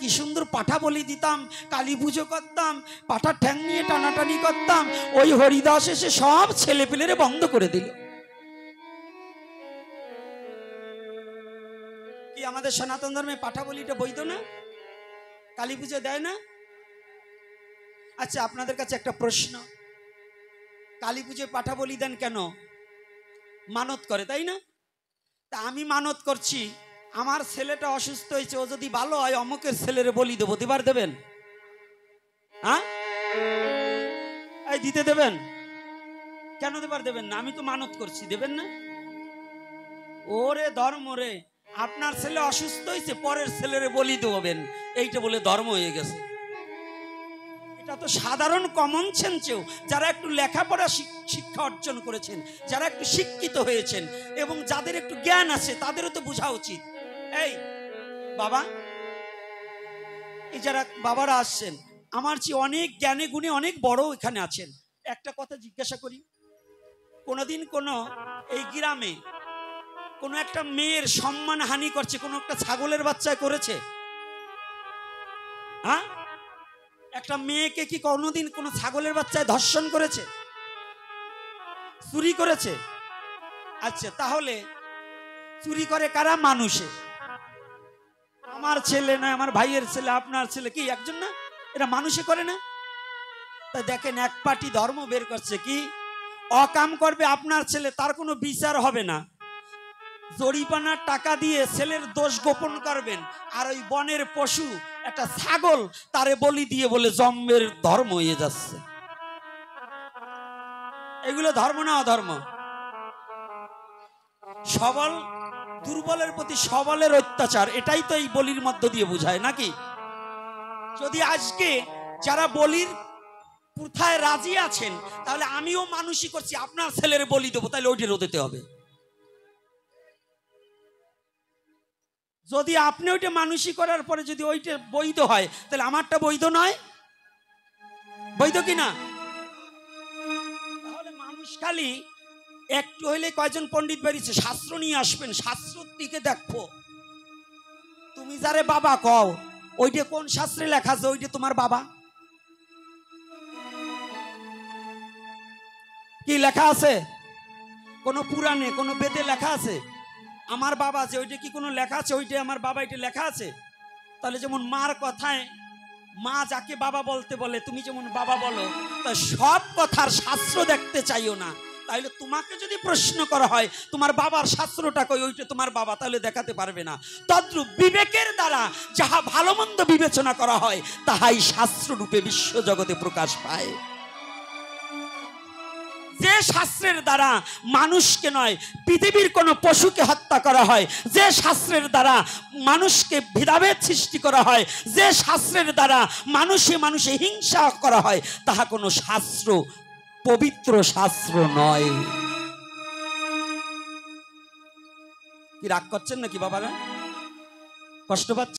কি সুন্দর পাঠা বলি দিতাম, কালী পুজো করতাম, পাঠার ঠ্যাং নিয়ে টানাটানি করতাম। ওই হরিদাস এসে সব ছেলে পেলেরে বন্ধ করে দিল। কি আমাদের সনাতন ধর্মে পাঠা বলিটা বৈধ না? কালী পুজো দেয় না? আচ্ছা, আপনাদের কাছে একটা প্রশ্ন, কালী পুজোয় পাঠা বলি দেন কেন? মানত করে, তাই না? তা আমি মানত করছি, আমার ছেলেটা অসুস্থ হয়েছে, ও যদি ভালো হয় অমুকের ছেলেরে বলি দেবো, দিবার দেবেন? হ্যাঁ, এই দিতে দেবেন? কেন দেবার দেবেন না? আমি তো মানত করছি, দেবেন না? ওরে ধর্ম রে, আপনার ছেলে অসুস্থ হয়েছে, পরের ছেলেরে বলি দেবেন, এইটা বলে ধর্ম হয়ে গেছে। এটা তো সাধারণ কমন সেন্সেও যারা একটু লেখাপড়া শিক্ষা অর্জন করেছেন, যারা একটু শিক্ষিত হয়েছেন এবং যাদের একটু জ্ঞান আছে, তাদেরও তো বোঝা উচিত। এই বাবা, এই যারা বাবারা আসছেন, আমার চেয়ে অনেক জ্ঞানে গুণে অনেক বড় এখানে আছেন, একটা কথা জিজ্ঞাসা করি, কোনোদিন কোনো এই গ্রামে কোনো একটা মেয়ের সম্মান হানি করছে কোনো একটা ছাগলের বাচ্চায় করেছে? হ্যাঁ, একটা মেয়েকে কি কোনোদিন কোনো ছাগলের বাচ্চায় ধর্ষণ করেছে, চুরি করেছে? আচ্ছা, তাহলে চুরি করে কারা? মানুষে। আমার ছেলে না, আমার ভাইয়ের ছেলে, আপনার ছেলে, কি একজন না? এটা মানুষে করে না? তা দেখেন, এক পার্টি ধর্ম বের করছে কি, অকাম করবে আপনার ছেলে, তার কোনো বিচার হবে না, জরিমানার টাকা দিয়ে ছেলের দোষ গোপন করবেন, আর ওই বনের পশু একটা ছাগল তারে বলি দিয়ে বলে জন্মের ধর্ম হয়ে যাচ্ছে। এগুলো ধর্ম না অধর্ম? সবল দুর্বলের প্রতি সবলের অত্যাচার, এটাই তো এই বলির মধ্য দিয়ে বোঝায় নাকি? যদি আজকে যারা বলির প্রথায় রাজি আছেন, তাহলে আমিও মানুষই করছি, আপনার ছেলের বলি দেবো, তাহলে ওইটা রোধতে হবে। যদি আপনি ওইটা মানুষই করার পরে যদি ওইটা বৈধ হয়, তাহলে আমারটা বৈধ নয়? বৈধ কিনা? তাহলে মানুষ খালি একটু হইলে, কয়জন পণ্ডিত বেরিয়েছে, শাস্ত্র নিয়ে আসবেন, শাস্ত্রের দিকে দেখো। তুমি যারে বাবা কও, ওইটা কোন শাস্ত্রে লেখা আছে ওইটা তোমার বাবা? কি লেখা আছে? কোন পুরাণে, কোন বেদে লেখা আছে আমার বাবা যে, ওইটা কি কোনো লেখা আছে ওইটা আমার বাবা, এটা লেখা আছে? তাহলে যেমন মার কথায় মা যাকে বাবা বলতে বলে, তুমি যেমন বাবা বলো, তা সব কথার শাস্ত্র দেখতে চাইও না। তাইলে তোমাকে যদি প্রশ্ন করা হয় তোমার বাবার শাস্ত্রটা কই, ওইটা তোমার বাবা, তাহলে দেখাতে পারবে না। তদ্রূপ বিবেকের দ্বারা যাহা ভালো মন্দ বিবেচনা করা হয়, তাহাই শাস্ত্র রূপে বিশ্ব জগতে প্রকাশ পায়। যে শাস্ত্রের দ্বারা মানুষকে নয়, পৃথিবীর কোনো পশুকে হত্যা করা হয়, যে শাস্ত্রের দ্বারা মানুষকে ভেদাভেদ সৃষ্টি করা হয়, যে শাস্ত্রের দ্বারা মানুষে মানুষে হিংসা করা হয়, তাহা কোনো শাস্ত্র পবিত্র শাস্ত্র নয়। কি রাগ করছেন নাকি বাবারা? কষ্ট পাচ্ছেন?